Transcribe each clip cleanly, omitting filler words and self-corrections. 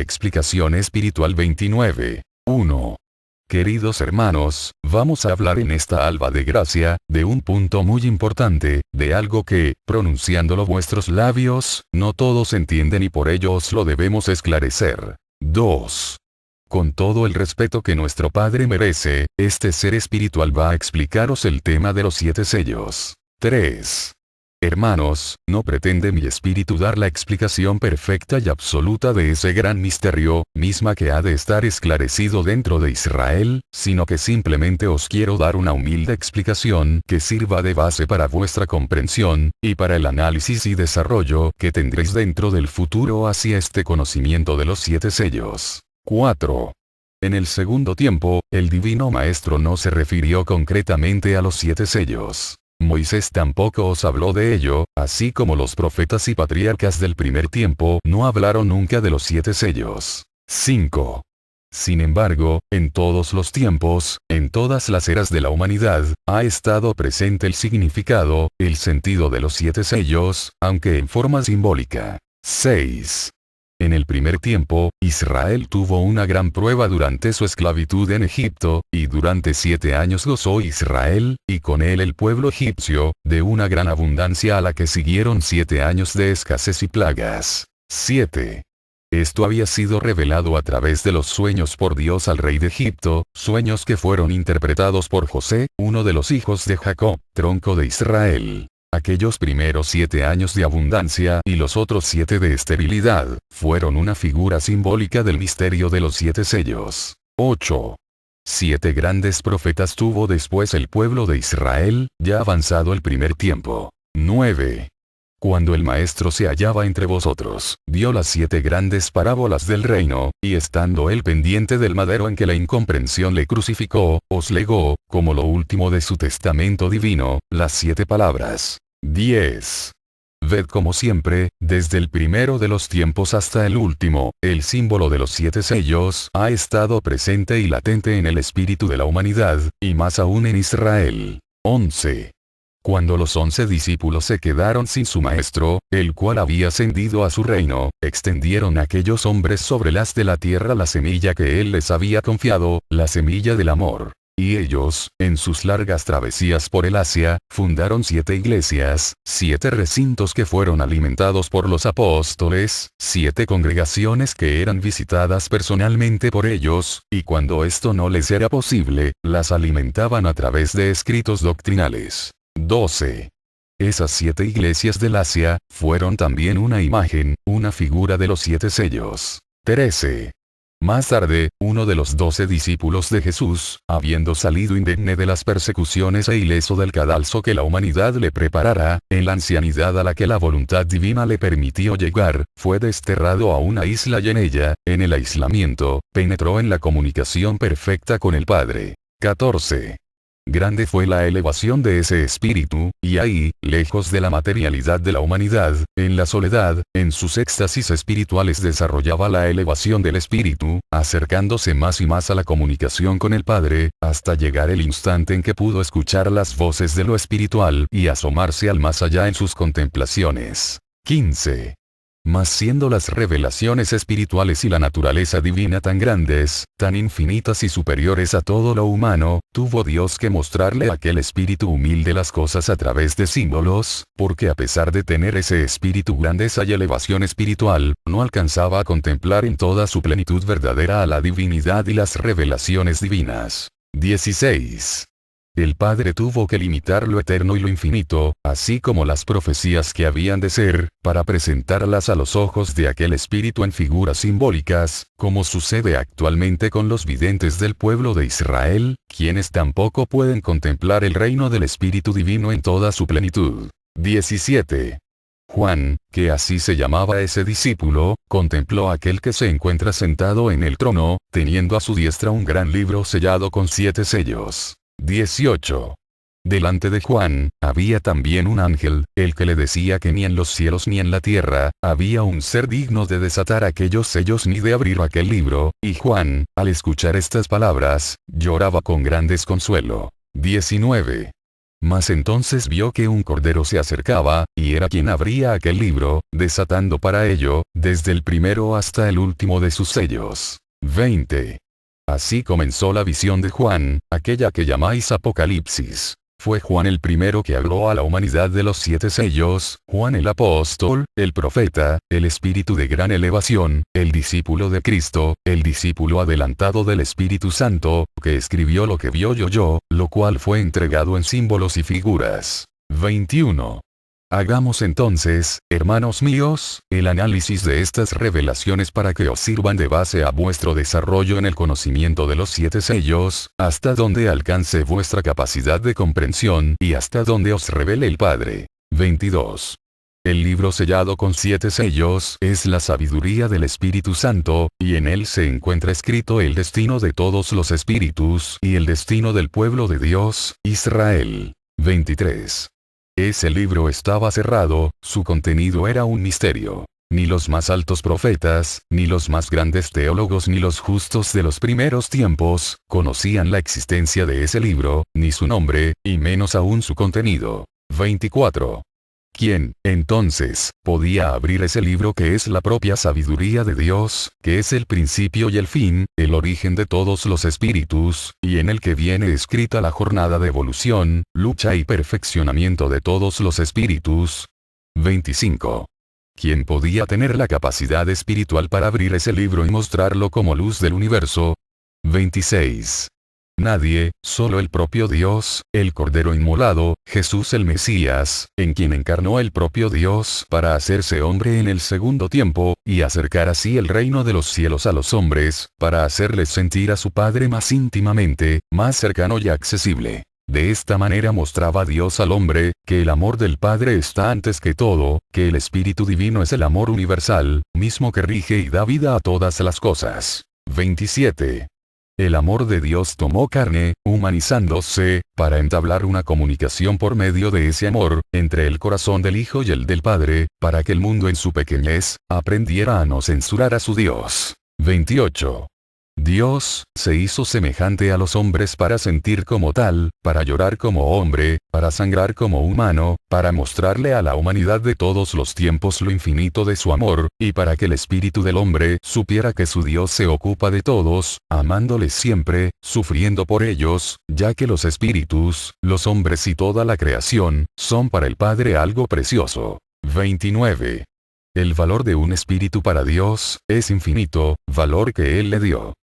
Explicación espiritual 29. 1. Queridos hermanos, vamos a hablar en esta alba de gracia, de un punto muy importante, de algo que, pronunciándolo vuestros labios, no todos entienden y por ello os lo debemos esclarecer. 2. Con todo el respeto que nuestro Padre merece, este ser espiritual va a explicaros el tema de los 7 sellos. 3. Hermanos, no pretende mi espíritu dar la explicación perfecta y absoluta de ese gran misterio, misma que ha de estar esclarecido dentro de Israel, sino que simplemente os quiero dar una humilde explicación que sirva de base para vuestra comprensión, y para el análisis y desarrollo que tendréis dentro del futuro hacia este conocimiento de los 7 sellos. 4. En el segundo tiempo, el Divino Maestro no se refirió concretamente a los 7 sellos. Moisés tampoco os habló de ello, así como los profetas y patriarcas del primer tiempo no hablaron nunca de los 7 sellos. 5. Sin embargo, en todos los tiempos, en todas las eras de la humanidad, ha estado presente el significado, el sentido de los 7 sellos, aunque en forma simbólica. 6. En el primer tiempo, Israel tuvo una gran prueba durante su esclavitud en Egipto, y durante 7 años gozó Israel, y con él el pueblo egipcio, de una gran abundancia a la que siguieron 7 años de escasez y plagas. 7. Esto había sido revelado a través de los sueños por Dios al rey de Egipto, sueños que fueron interpretados por José, uno de los hijos de Jacob, tronco de Israel. Aquellos primeros 7 años de abundancia y los otros 7 de esterilidad, fueron una figura simbólica del misterio de los 7 sellos. 8. 7 grandes profetas tuvo después el pueblo de Israel, ya avanzado el primer tiempo. 9. Cuando el Maestro se hallaba entre vosotros, dio las 7 grandes parábolas del reino, y estando él pendiente del madero en que la incomprensión le crucificó, os legó, como lo último de su testamento divino, las 7 palabras. 10. Ved como siempre, desde el primero de los tiempos hasta el último, el símbolo de los 7 sellos ha estado presente y latente en el espíritu de la humanidad, y más aún en Israel. 11. Cuando los 11 discípulos se quedaron sin su maestro, el cual había ascendido a su reino, extendieron aquellos hombres sobre las de la tierra la semilla que él les había confiado, la semilla del amor. Y ellos, en sus largas travesías por el Asia, fundaron 7 iglesias, 7 recintos que fueron alimentados por los apóstoles, 7 congregaciones que eran visitadas personalmente por ellos, y cuando esto no les era posible, las alimentaban a través de escritos doctrinales. 12. Esas 7 iglesias del Asia, fueron también una imagen, una figura de los 7 sellos. 13. Más tarde, uno de los 12 discípulos de Jesús, habiendo salido indemne de las persecuciones e ileso del cadalso que la humanidad le preparara, en la ancianidad a la que la voluntad divina le permitió llegar, fue desterrado a una isla y en ella, en el aislamiento, penetró en la comunicación perfecta con el Padre. 14. Grande fue la elevación de ese espíritu, y ahí, lejos de la materialidad de la humanidad, en la soledad, en sus éxtasis espirituales desarrollaba la elevación del espíritu, acercándose más y más a la comunicación con el Padre, hasta llegar el instante en que pudo escuchar las voces de lo espiritual y asomarse al más allá en sus contemplaciones. 15. Mas siendo las revelaciones espirituales y la naturaleza divina tan grandes, tan infinitas y superiores a todo lo humano, tuvo Dios que mostrarle a aquel espíritu humilde las cosas a través de símbolos, porque a pesar de tener ese espíritu grandeza y elevación espiritual, no alcanzaba a contemplar en toda su plenitud verdadera a la divinidad y las revelaciones divinas. 16. El Padre tuvo que limitar lo eterno y lo infinito, así como las profecías que habían de ser, para presentarlas a los ojos de aquel espíritu en figuras simbólicas, como sucede actualmente con los videntes del pueblo de Israel, quienes tampoco pueden contemplar el reino del Espíritu Divino en toda su plenitud. 17. Juan, que así se llamaba ese discípulo, contempló a aquel que se encuentra sentado en el trono, teniendo a su diestra un gran libro sellado con 7 sellos. 18. Delante de Juan, había también un ángel, el que le decía que ni en los cielos ni en la tierra, había un ser digno de desatar aquellos sellos ni de abrir aquel libro, y Juan, al escuchar estas palabras, lloraba con gran desconsuelo. 19. Mas entonces vio que un cordero se acercaba, y era quien abría aquel libro, desatando para ello, desde el primero hasta el último de sus sellos. 20. Así comenzó la visión de Juan, aquella que llamáis Apocalipsis. Fue Juan el primero que habló a la humanidad de los 7 sellos, Juan el apóstol, el profeta, el espíritu de gran elevación, el discípulo de Cristo, el discípulo adelantado del Espíritu Santo, que escribió lo que vio yo, lo cual fue entregado en símbolos y figuras. 21. Hagamos entonces, hermanos míos, el análisis de estas revelaciones para que os sirvan de base a vuestro desarrollo en el conocimiento de los 7 sellos, hasta donde alcance vuestra capacidad de comprensión y hasta donde os revele el Padre. 22. El libro sellado con 7 sellos es la sabiduría del Espíritu Santo, y en él se encuentra escrito el destino de todos los espíritus y el destino del pueblo de Dios, Israel. 23. Ese libro estaba cerrado, su contenido era un misterio. Ni los más altos profetas, ni los más grandes teólogos ni los justos de los primeros tiempos, conocían la existencia de ese libro, ni su nombre, y menos aún su contenido. 24. ¿Quién, entonces, podía abrir ese libro que es la propia sabiduría de Dios, que es el principio y el fin, el origen de todos los espíritus, y en el que viene escrita la jornada de evolución, lucha y perfeccionamiento de todos los espíritus? 25. ¿Quién podía tener la capacidad espiritual para abrir ese libro y mostrarlo como luz del universo? 26. Nadie, solo el propio Dios, el Cordero inmolado, Jesús el Mesías, en quien encarnó el propio Dios para hacerse hombre en el segundo tiempo, y acercar así el reino de los cielos a los hombres, para hacerles sentir a su Padre más íntimamente, más cercano y accesible. De esta manera mostraba Dios al hombre, que el amor del Padre está antes que todo, que el Espíritu Divino es el amor universal, mismo que rige y da vida a todas las cosas. 27. El amor de Dios tomó carne, humanizándose, para entablar una comunicación por medio de ese amor, entre el corazón del Hijo y el del Padre, para que el mundo en su pequeñez, aprendiera a no censurar a su Dios. 28. Dios, se hizo semejante a los hombres para sentir como tal, para llorar como hombre, para sangrar como humano, para mostrarle a la humanidad de todos los tiempos lo infinito de su amor, y para que el espíritu del hombre supiera que su Dios se ocupa de todos, amándoles siempre, sufriendo por ellos, ya que los espíritus, los hombres y toda la creación, son para el Padre algo precioso. 29. El valor de un espíritu para Dios, es infinito, valor que Él le dio.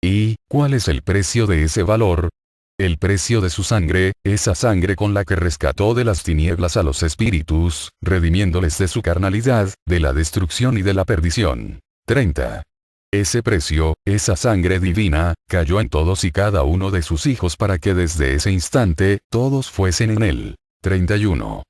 ¿Y cuál es el precio de ese valor? El precio de su sangre, esa sangre con la que rescató de las tinieblas a los espíritus, redimiéndoles de su carnalidad, de la destrucción y de la perdición. 30. Ese precio, esa sangre divina, cayó en todos y cada uno de sus hijos para que desde ese instante, todos fuesen en él. 31.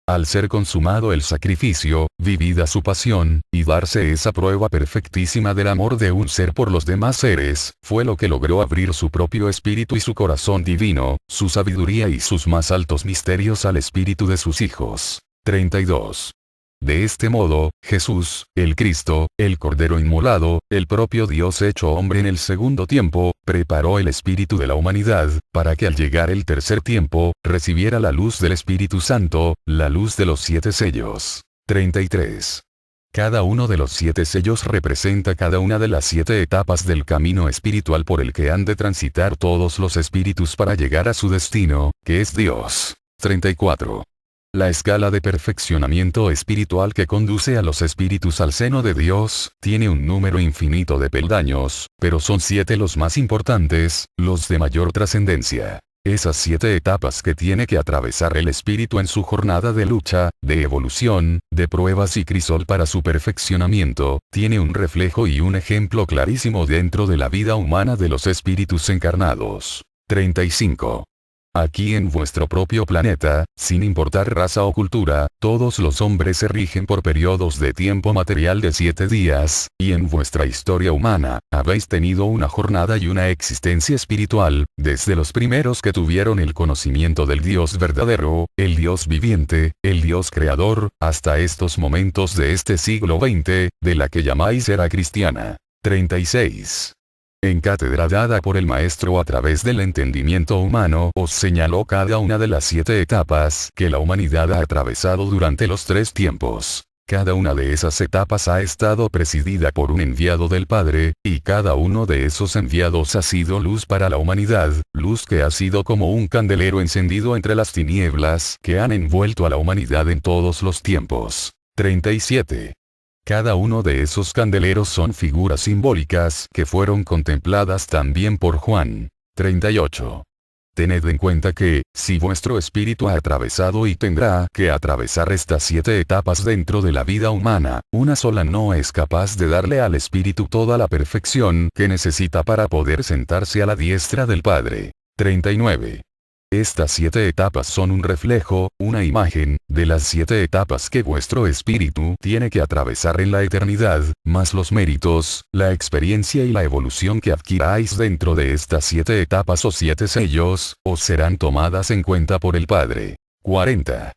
Al ser consumado el sacrificio, vivida su pasión, y darse esa prueba perfectísima del amor de un ser por los demás seres, fue lo que logró abrir su propio espíritu y su corazón divino, su sabiduría y sus más altos misterios al espíritu de sus hijos. 32. De este modo, Jesús, el Cristo, el Cordero inmolado, el propio Dios hecho hombre en el segundo tiempo, preparó el espíritu de la humanidad, para que al llegar el tercer tiempo, recibiera la luz del Espíritu Santo, la luz de los 7 sellos. 33. Cada uno de los 7 sellos representa cada una de las 7 etapas del camino espiritual por el que han de transitar todos los espíritus para llegar a su destino, que es Dios. 34. La escala de perfeccionamiento espiritual que conduce a los espíritus al seno de Dios, tiene un número infinito de peldaños, pero son 7 los más importantes, los de mayor trascendencia. Esas 7 etapas que tiene que atravesar el espíritu en su jornada de lucha, de evolución, de pruebas y crisol para su perfeccionamiento, tiene un reflejo y un ejemplo clarísimo dentro de la vida humana de los espíritus encarnados. 35. Aquí en vuestro propio planeta, sin importar raza o cultura, todos los hombres se rigen por periodos de tiempo material de 7 días, y en vuestra historia humana, habéis tenido una jornada y una existencia espiritual, desde los primeros que tuvieron el conocimiento del Dios verdadero, el Dios viviente, el Dios creador, hasta estos momentos de este siglo XX, de la que llamáis era cristiana. 36. En cátedra dada por el maestro a través del entendimiento humano os señaló cada una de las 7 etapas que la humanidad ha atravesado durante los 3 tiempos. Cada una de esas etapas ha estado presidida por un enviado del Padre, y cada uno de esos enviados ha sido luz para la humanidad, luz que ha sido como un candelero encendido entre las tinieblas que han envuelto a la humanidad en todos los tiempos. 37. Cada uno de esos candeleros son figuras simbólicas que fueron contempladas también por Juan. 38. Tened en cuenta que, si vuestro espíritu ha atravesado y tendrá que atravesar estas 7 etapas dentro de la vida humana, una sola no es capaz de darle al espíritu toda la perfección que necesita para poder sentarse a la diestra del Padre. 39. Estas 7 etapas son un reflejo, una imagen, de las 7 etapas que vuestro espíritu tiene que atravesar en la eternidad, más los méritos, la experiencia y la evolución que adquiráis dentro de estas 7 etapas o 7 sellos, os serán tomadas en cuenta por el Padre. 40.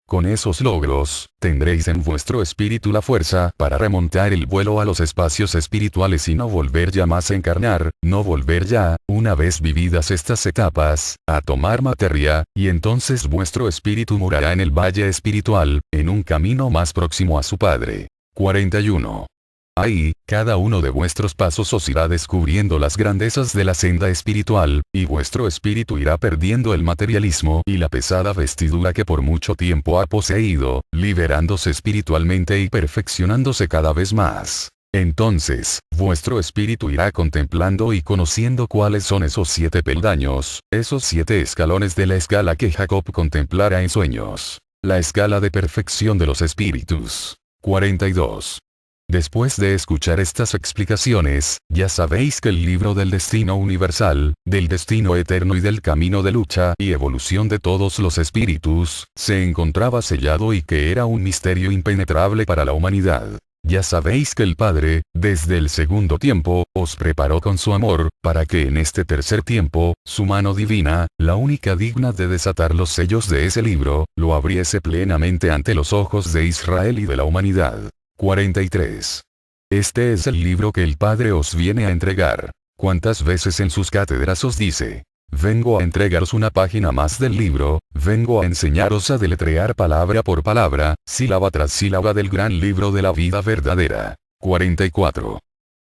Con esos logros, tendréis en vuestro espíritu la fuerza para remontar el vuelo a los espacios espirituales y no volver ya más a encarnar, no volver ya, una vez vividas estas etapas, a tomar materia, y entonces vuestro espíritu morará en el valle espiritual, en un camino más próximo a su Padre. 41. Ahí, cada uno de vuestros pasos os irá descubriendo las grandezas de la senda espiritual, y vuestro espíritu irá perdiendo el materialismo y la pesada vestidura que por mucho tiempo ha poseído, liberándose espiritualmente y perfeccionándose cada vez más. Entonces, vuestro espíritu irá contemplando y conociendo cuáles son esos 7 peldaños, esos 7 escalones de la escala que Jacob contemplara en sueños. La escala de perfección de los espíritus. 42. Después de escuchar estas explicaciones, ya sabéis que el libro del destino universal, del destino eterno y del camino de lucha y evolución de todos los espíritus, se encontraba sellado y que era un misterio impenetrable para la humanidad. Ya sabéis que el Padre, desde el segundo tiempo, os preparó con su amor, para que en este tercer tiempo, su mano divina, la única digna de desatar los sellos de ese libro, lo abriese plenamente ante los ojos de Israel y de la humanidad. 43. Este es el libro que el Padre os viene a entregar. ¿Cuántas veces en sus cátedras os dice: vengo a entregaros una página más del libro, vengo a enseñaros a deletrear palabra por palabra, sílaba tras sílaba del gran libro de la vida verdadera? 44.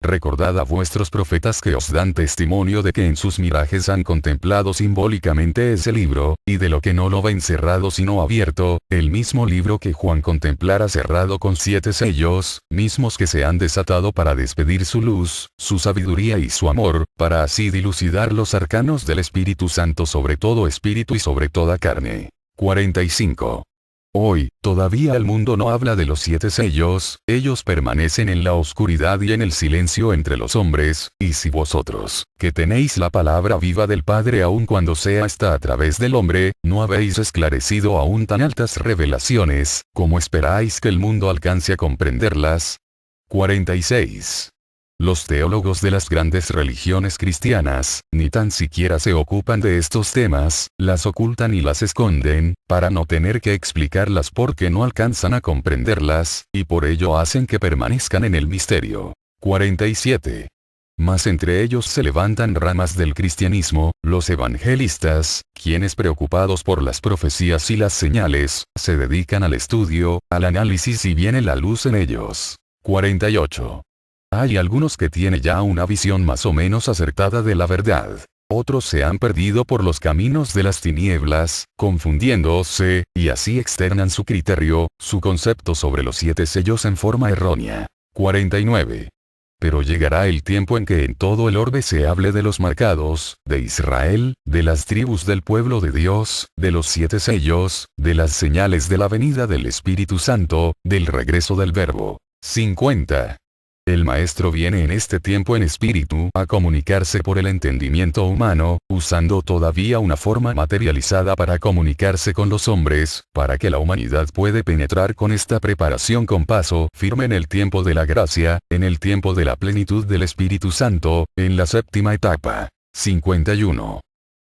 Recordad a vuestros profetas que os dan testimonio de que en sus mirajes han contemplado simbólicamente ese libro, y de lo que no lo ven cerrado sino abierto, el mismo libro que Juan contemplara cerrado con 7 sellos, mismos que se han desatado para despedir su luz, su sabiduría y su amor, para así dilucidar los arcanos del Espíritu Santo sobre todo espíritu y sobre toda carne. 45. Hoy, todavía el mundo no habla de los 7 sellos, ellos permanecen en la oscuridad y en el silencio entre los hombres, y si vosotros, que tenéis la palabra viva del Padre aun cuando sea esta a través del hombre, no habéis esclarecido aún tan altas revelaciones, ¿cómo esperáis que el mundo alcance a comprenderlas? 46. Los teólogos de las grandes religiones cristianas, ni tan siquiera se ocupan de estos temas, las ocultan y las esconden, para no tener que explicarlas porque no alcanzan a comprenderlas, y por ello hacen que permanezcan en el misterio. 47. Mas entre ellos se levantan ramas del cristianismo, los evangelistas, quienes preocupados por las profecías y las señales, se dedican al estudio, al análisis y viene la luz en ellos. 48. Hay algunos que tienen ya una visión más o menos acertada de la verdad. Otros se han perdido por los caminos de las tinieblas, confundiéndose, y así externan su criterio, su concepto sobre los 7 sellos en forma errónea. 49. Pero llegará el tiempo en que en todo el orbe se hable de los marcados, de Israel, de las tribus del pueblo de Dios, de los 7 sellos, de las señales de la venida del Espíritu Santo, del regreso del Verbo. 50. El Maestro viene en este tiempo en espíritu a comunicarse por el entendimiento humano, usando todavía una forma materializada para comunicarse con los hombres, para que la humanidad puede penetrar con esta preparación con paso firme en el tiempo de la gracia, en el tiempo de la plenitud del Espíritu Santo, en la séptima etapa. 51.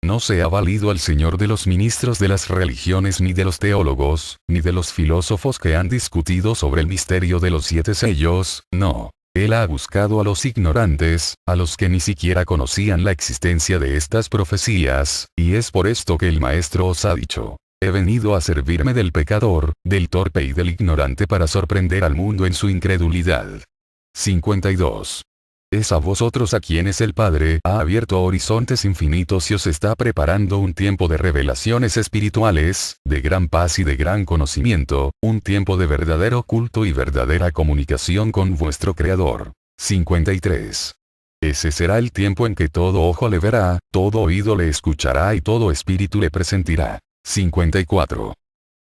No se ha valido al Señor de los ministros de las religiones ni de los teólogos, ni de los filósofos que han discutido sobre el misterio de los 7 sellos, no. Él ha buscado a los ignorantes, a los que ni siquiera conocían la existencia de estas profecías, y es por esto que el Maestro os ha dicho: he venido a servirme del pecador, del torpe y del ignorante para sorprender al mundo en su incredulidad. 52. Es a vosotros a quienes el Padre ha abierto horizontes infinitos y os está preparando un tiempo de revelaciones espirituales, de gran paz y de gran conocimiento, un tiempo de verdadero culto y verdadera comunicación con vuestro Creador. 53. Ese será el tiempo en que todo ojo le verá, todo oído le escuchará y todo espíritu le presentirá. 54.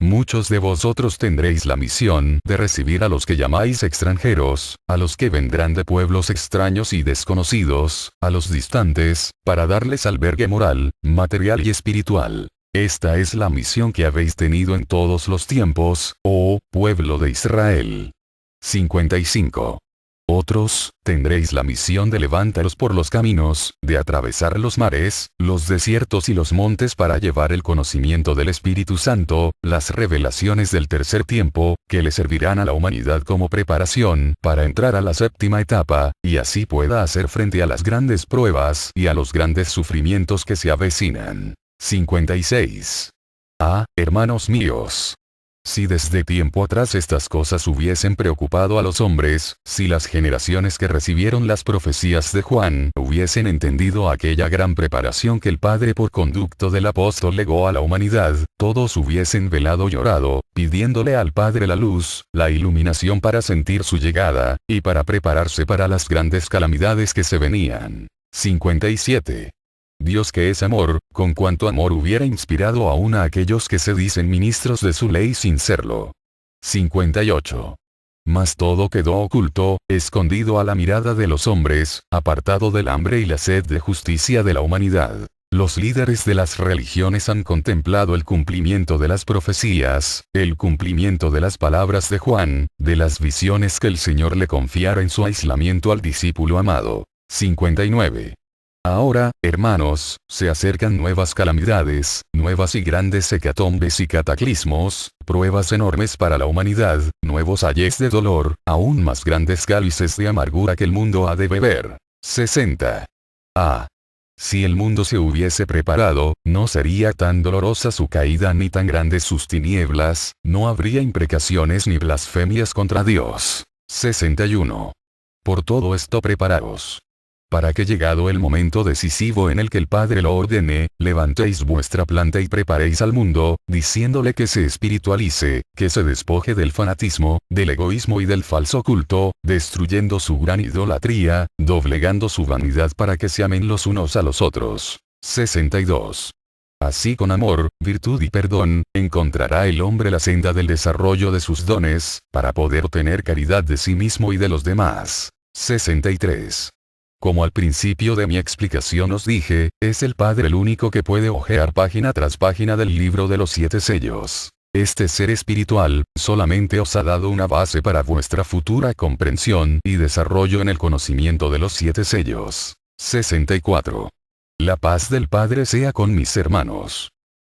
Muchos de vosotros tendréis la misión de recibir a los que llamáis extranjeros, a los que vendrán de pueblos extraños y desconocidos, a los distantes, para darles albergue moral, material y espiritual. Esta es la misión que habéis tenido en todos los tiempos, oh pueblo de Israel. 55. Otros, tendréis la misión de levantaros por los caminos, de atravesar los mares, los desiertos y los montes para llevar el conocimiento del Espíritu Santo, las revelaciones del tercer tiempo, que le servirán a la humanidad como preparación para entrar a la séptima etapa, y así pueda hacer frente a las grandes pruebas y a los grandes sufrimientos que se avecinan. 56. Ah, hermanos míos. Si desde tiempo atrás estas cosas hubiesen preocupado a los hombres, si las generaciones que recibieron las profecías de Juan hubiesen entendido aquella gran preparación que el Padre por conducto del apóstol legó a la humanidad, todos hubiesen velado y llorado, pidiéndole al Padre la luz, la iluminación para sentir su llegada, y para prepararse para las grandes calamidades que se venían. 57. Dios que es amor, con cuánto amor hubiera inspirado aún a aquellos que se dicen ministros de su ley sin serlo. 58. Mas todo quedó oculto, escondido a la mirada de los hombres, apartado del hambre y la sed de justicia de la humanidad. Los líderes de las religiones han contemplado el cumplimiento de las profecías, el cumplimiento de las palabras de Juan, de las visiones que el Señor le confiara en su aislamiento al discípulo amado. 59. Ahora, hermanos, se acercan nuevas calamidades, nuevas y grandes hecatombes y cataclismos, pruebas enormes para la humanidad, nuevos ayes de dolor, aún más grandes cálices de amargura que el mundo ha de beber. 60. Ah. Si el mundo se hubiese preparado, no sería tan dolorosa su caída ni tan grandes sus tinieblas, no habría imprecaciones ni blasfemias contra Dios. 61. Por todo esto preparaos, para que llegado el momento decisivo en el que el Padre lo ordene, levantéis vuestra planta y preparéis al mundo, diciéndole que se espiritualice, que se despoje del fanatismo, del egoísmo y del falso culto, destruyendo su gran idolatría, doblegando su vanidad para que se amen los unos a los otros. 62. Así con amor, virtud y perdón, encontrará el hombre la senda del desarrollo de sus dones, para poder tener caridad de sí mismo y de los demás. 63. Como al principio de mi explicación os dije, es el Padre el único que puede hojear página tras página del libro de los 7 sellos. Este ser espiritual, solamente os ha dado una base para vuestra futura comprensión y desarrollo en el conocimiento de los 7 sellos. 64. La paz del Padre sea con mis hermanos.